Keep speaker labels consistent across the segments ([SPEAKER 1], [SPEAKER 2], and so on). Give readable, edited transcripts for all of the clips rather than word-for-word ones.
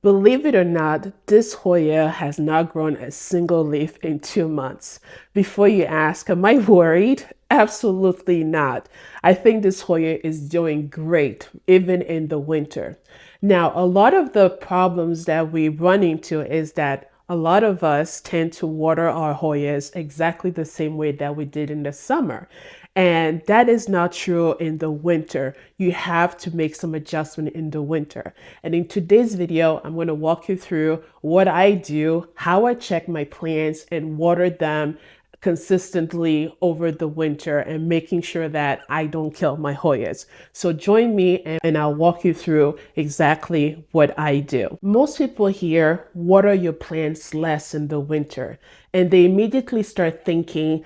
[SPEAKER 1] Believe it or not, this Hoya has not grown a single leaf in 2 months. Before you ask, am I worried? Absolutely not. I think this Hoya is doing great, even in the winter. Now, a lot of the problems that we run into is that a lot of us tend to water our Hoyas exactly the same way that we did in the summer. And that is not true in the winter. You have to make some adjustment in the winter. And in today's video, I'm going to walk you through what I do, how I check my plants and water them consistently over the winter and making sure that I don't kill my Hoyas. So join me and I'll walk you through exactly what I do. Most people here water your plants less in the winter and they immediately start thinking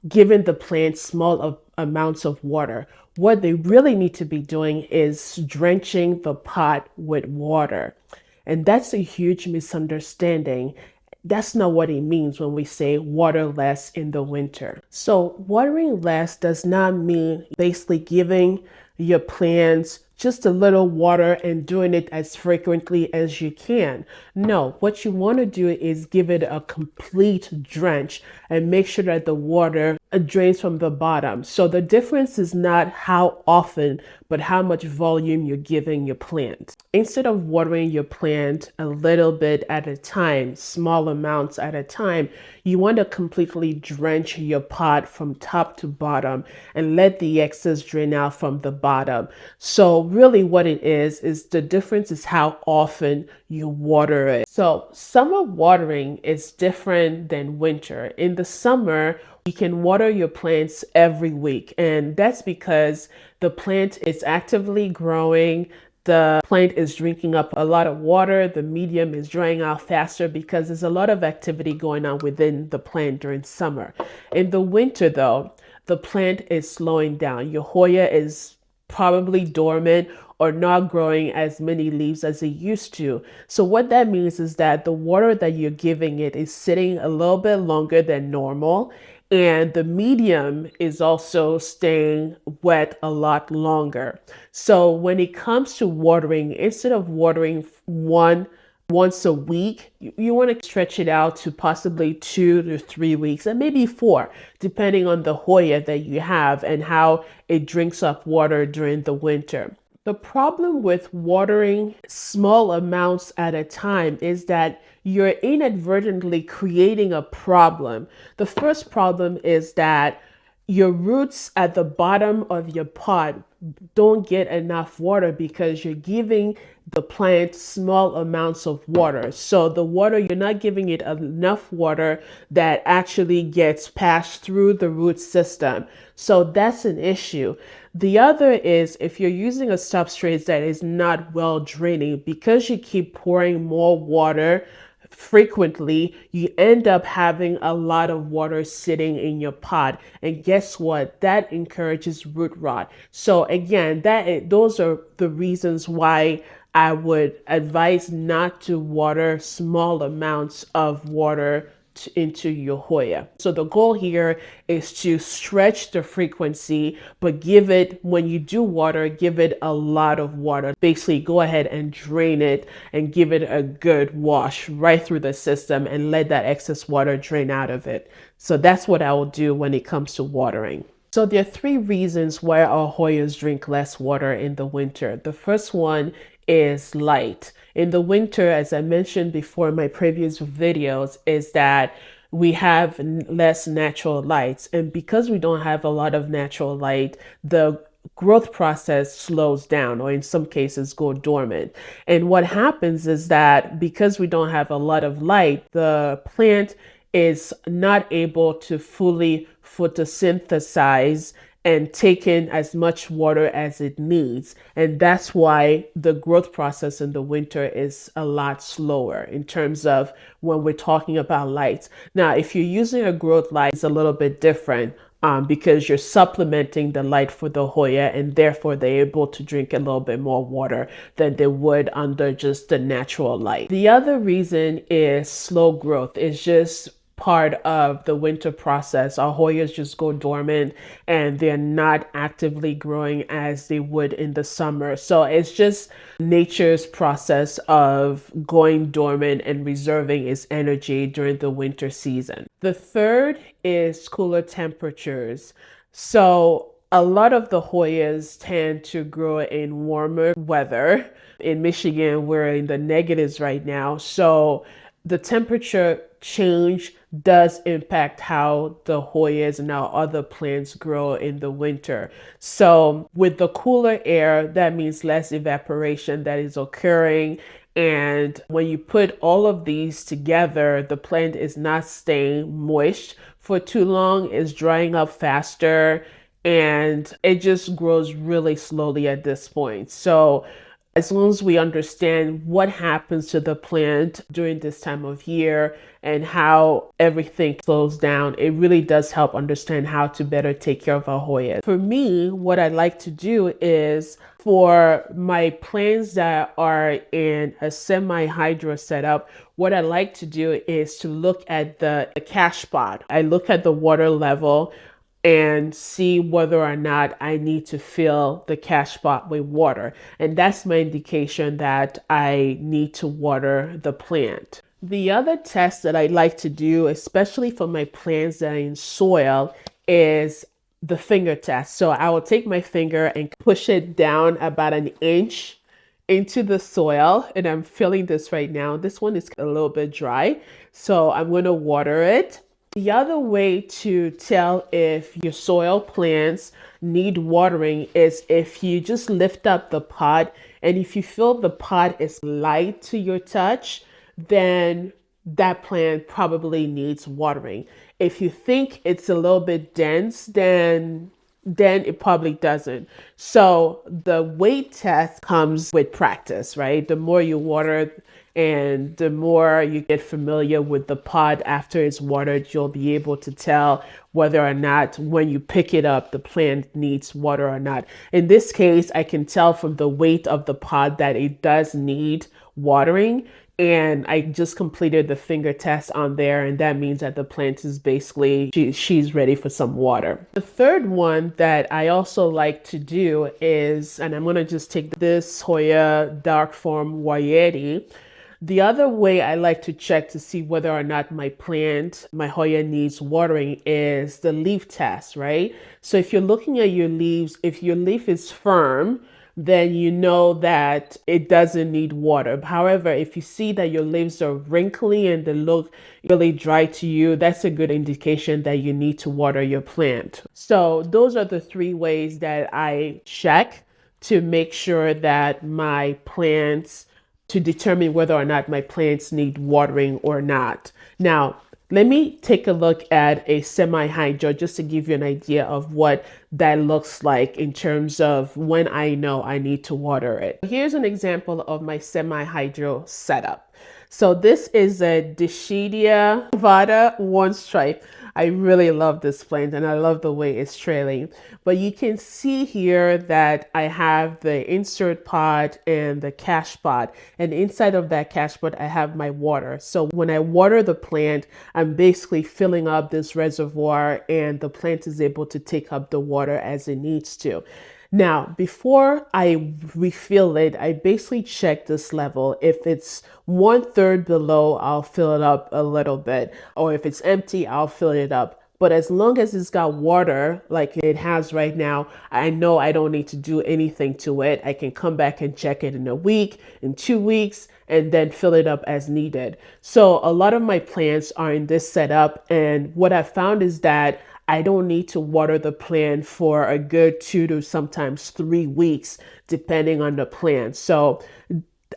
[SPEAKER 1] giving the plants small amounts of water. What they really need to be doing is drenching the pot with water. And that's a huge misunderstanding. That's not what it means when we say water less in the winter. So watering less does not mean basically giving your plants just a little water and doing it as frequently as you can. No, what you want to do is give it a complete drench and make sure that the water drains from the bottom. So the difference is not how often, but how much volume you're giving your plant. Instead of watering your plant a little bit at a time, small amounts at a time, you want to completely drench your pot from top to bottom and let the excess drain out from the bottom. So really what it is the difference is how often you water it. So summer watering is different than winter. In the summer, you can water your plants every week, and that's because the plant is actively growing. The plant is drinking up a lot of water. The medium is drying out faster because there's a lot of activity going on within the plant during summer. In the winter, though, the plant is slowing down. Your Hoya is probably dormant or not growing as many leaves as it used to. So what that means is that the water that you're giving it is sitting a little bit longer than normal, and the medium is also staying wet a lot longer. So when it comes to watering, instead of watering once a week, you want to stretch it out to possibly 2 to 3 weeks and maybe 4, depending on the Hoya that you have and how it drinks up water during the winter. The problem with watering small amounts at a time is that you're inadvertently creating a problem. The first problem is that your roots at the bottom of your pot don't get enough water because you're giving the plant small amounts of water. So the water, you're not giving it enough water that actually gets passed through the root system. So that's an issue. The other is if you're using a substrate that is not well draining, because you keep pouring more water frequently, you end up having a lot of water sitting in your pot, and guess what, that encourages root rot. So again, those are the reasons why I would advise not to water small amounts of water into your Hoya. So the goal here is to stretch the frequency, but give it, when you do water, give it a lot of water. Basically go ahead and drain it and give it a good wash right through the system and let that excess water drain out of it. So that's what I will do when it comes to watering. So there are 3 reasons why our Hoyas drink less water in the winter. The first one is light. In the winter, as I mentioned before in my previous videos, is that we have less natural lights. And because we don't have a lot of natural light, the growth process slows down, or in some cases go dormant. And what happens is that because we don't have a lot of light, the plant is not able to fully photosynthesize and take in as much water as it needs. And that's why the growth process in the winter is a lot slower in terms of when we're talking about lights. Now, if you're using a growth light, it's a little bit different because you're supplementing the light for the Hoya, and therefore they're able to drink a little bit more water than they would under just the natural light. The other reason is slow growth. It's just part of the winter process. Our Hoyas just go dormant and they're not actively growing as they would in the summer. So it's just nature's process of going dormant and reserving its energy during the winter season. The third is cooler temperatures. So a lot of the Hoyas tend to grow in warmer weather. In Michigan, we're in the negatives right now. So the temperature change does impact how the Hoyas and our other plants grow in the winter. So with the cooler air, that means less evaporation that is occurring. And when you put all of these together, the plant is not staying moist for too long, it's drying up faster, and it just grows really slowly at this point. So as long as we understand what happens to the plant during this time of year and how everything slows down, it really does help understand how to better take care of our Hoyas. For me, what I like to do is for my plants that are in a semi-hydro setup, what I like to do is to look at the cash spot. I look at the water level and see whether or not I need to fill the cash spot with water. And that's my indication that I need to water the plant. The other test that I like to do, especially for my plants that are in soil, is the finger test. So I will take my finger and push it down about an inch into the soil, and I'm filling this right now. This one is a little bit dry, so I'm going to water it. The other way to tell if your soil plants need watering is if you just lift up the pot, and if you feel the pot is light to your touch, then that plant probably needs watering. If you think it's a little bit dense, then it probably doesn't. So the weight test comes with practice, right? The more you water and the more you get familiar with the pot after it's watered, you'll be able to tell whether or not when you pick it up, the plant needs water or not. In this case, I can tell from the weight of the pot that it does need watering. And I just completed the finger test on there, and that means that the plant is basically, she's ready for some water. The third one that I also like to do is, and I'm going to just take this Hoya dark form variety. The other way I like to check to see whether or not my plant, my Hoya, needs watering is the leaf test, right? So if you're looking at your leaves, if your leaf is firm, then you know that it doesn't need water. However, if you see that your leaves are wrinkly and they look really dry to you, that's a good indication that you need to water your plant. So those are the three ways that I check to make sure that my plants, to determine whether or not my plants need watering or not. Now, let me take a look at a semi-hydro just to give you an idea of what that looks like in terms of when I know I need to water it. Here's an example of my semi-hydro setup. So this is a Dischidia Vada one stripe. I really love this plant and I love the way it's trailing. But you can see here that I have the insert pot and the cash pot. And inside of that cash pot, I have my water. So when I water the plant, I'm basically filling up this reservoir and the plant is able to take up the water as it needs to. Now, before I refill it, I basically check this level. If it's 1/3 below, I'll fill it up a little bit. Or if it's empty, I'll fill it up. But as long as it's got water like it has right now, I know I don't need to do anything to it. I can come back and check it in a week, in 2 weeks, and then fill it up as needed. So a lot of my plants are in this setup. And what I found is that I don't need to water the plant for a good 2 to sometimes 3 weeks, depending on the plant. So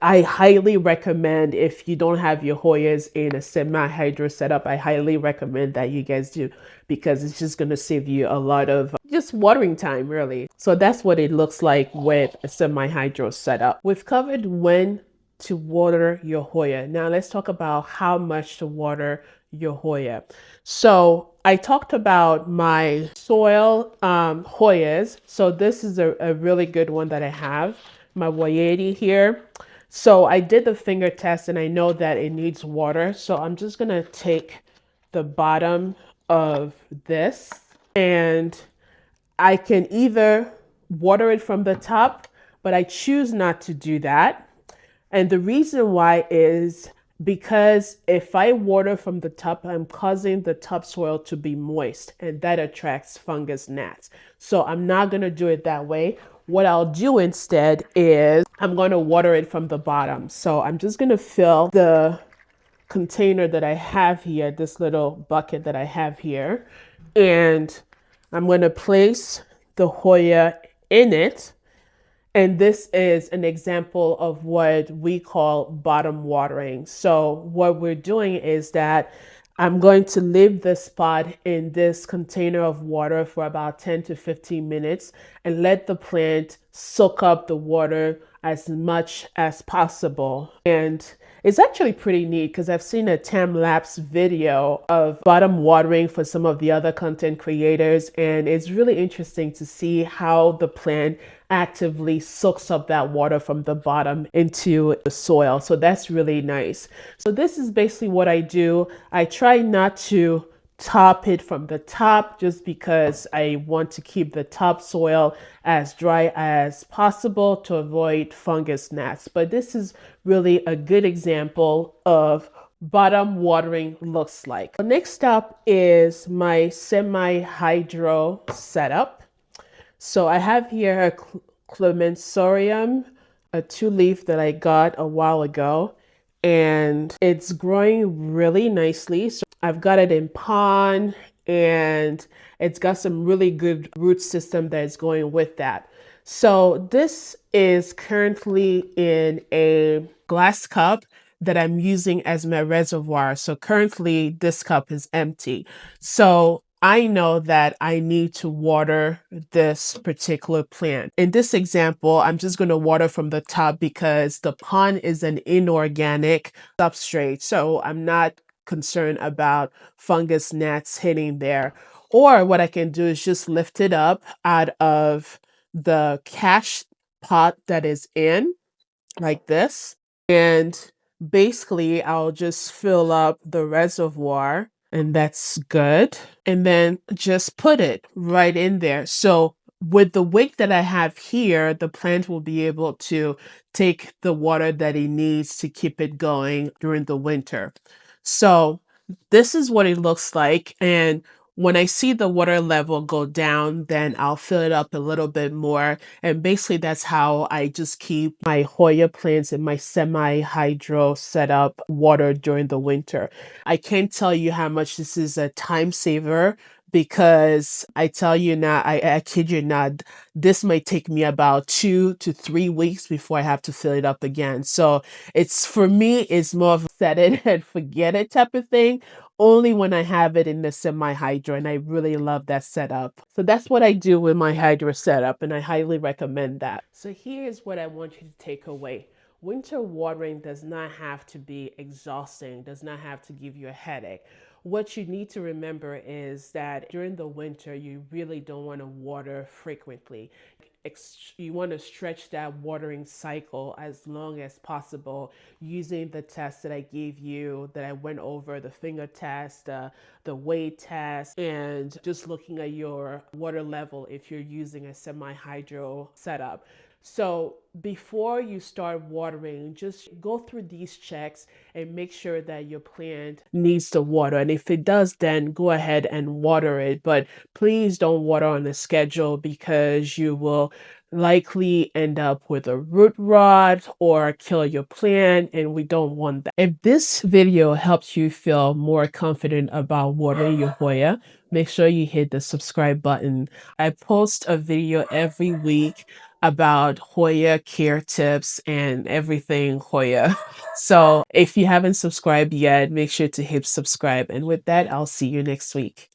[SPEAKER 1] I highly recommend, if you don't have your Hoyas in a semi-hydro setup, I highly recommend that you guys do, because it's just going to save you a lot of just watering time, really. So that's what it looks like with a semi-hydro setup. We've covered when to water your Hoya. Now let's talk about how much to water your Hoya. So I talked about my soil Hoyas. So this is a really good one that I have, my variety here. So I did the finger test and I know that it needs water. So I'm just going to take the bottom of this, and I can either water it from the top, but I choose not to do that. And the reason why is because if I water from the top, I'm causing the topsoil to be moist, and that attracts fungus gnats. So I'm not going to do it that way. What I'll do instead is I'm going to water it from the bottom. So I'm just going to fill the container that I have here, this little bucket that I have here, and I'm going to place the Hoya in it. And this is an example of what we call bottom watering. So what we're doing is that I'm going to leave this spot in this container of water for about 10 to 15 minutes and let the plant soak up the water as much as possible. And it's actually pretty neat because I've seen a time-lapse video of bottom watering for some of the other content creators, and it's really interesting to see how the plant actively soaks up that water from the bottom into the soil. So that's really nice. So this is basically what I do. I try not to top it from the top just because I want to keep the topsoil as dry as possible to avoid fungus gnats. But this is really a good example of bottom watering looks like. The next up is my semi-hydro setup. So I have here a clemensorium, a 2-leaf that I got a while ago, and it's growing really nicely. So I've got it in pond, and it's got some really good root system that is going with that. So this is currently in a glass cup that I'm using as my reservoir. So currently this cup is empty. So I know that I need to water this particular plant. In this example, I'm just going to water from the top because the pond is an inorganic substrate. So I'm not concerned about fungus gnats hitting there. Or what I can do is just lift it up out of the cash pot that is in, like this. And basically, I'll just fill up the reservoir, and that's good. And then just put it right in there. So with the wick that I have here, the plant will be able to take the water that it needs to keep it going during the winter. So this is what it looks like. And when I see the water level go down, then I'll fill it up a little bit more. And basically that's how I just keep my Hoya plants in my semi-hydro setup watered during the winter. I can't tell you how much this is a time saver because I tell you now, I kid you not, this might take me about 2 to 3 weeks before I have to fill it up again. So it's, for me, it's more of a set it and forget it type of thing, only when I have it in the semi-hydro, and I really love that setup. So that's what I do with my hydro setup, and I highly recommend that. So here's what I want you to take away. Winter watering does not have to be exhausting, does not have to give you a headache. What you need to remember is that during the winter, you really don't want to water frequently. You want to stretch that watering cycle as long as possible using the test that I gave you, that I went over, the finger test, the weight test, and just looking at your water level if you're using a semi-hydro setup. So before you start watering, just go through these checks and make sure that your plant needs the water. And if it does, then go ahead and water it. But please don't water on a schedule because you will likely end up with a root rot or kill your plant, and we don't want that. If this video helps you feel more confident about watering your Hoya, make sure you hit the subscribe button. I post a video every week about Hoya care tips and everything Hoya. So if you haven't subscribed yet, make sure to hit subscribe. And with that, I'll see you next week.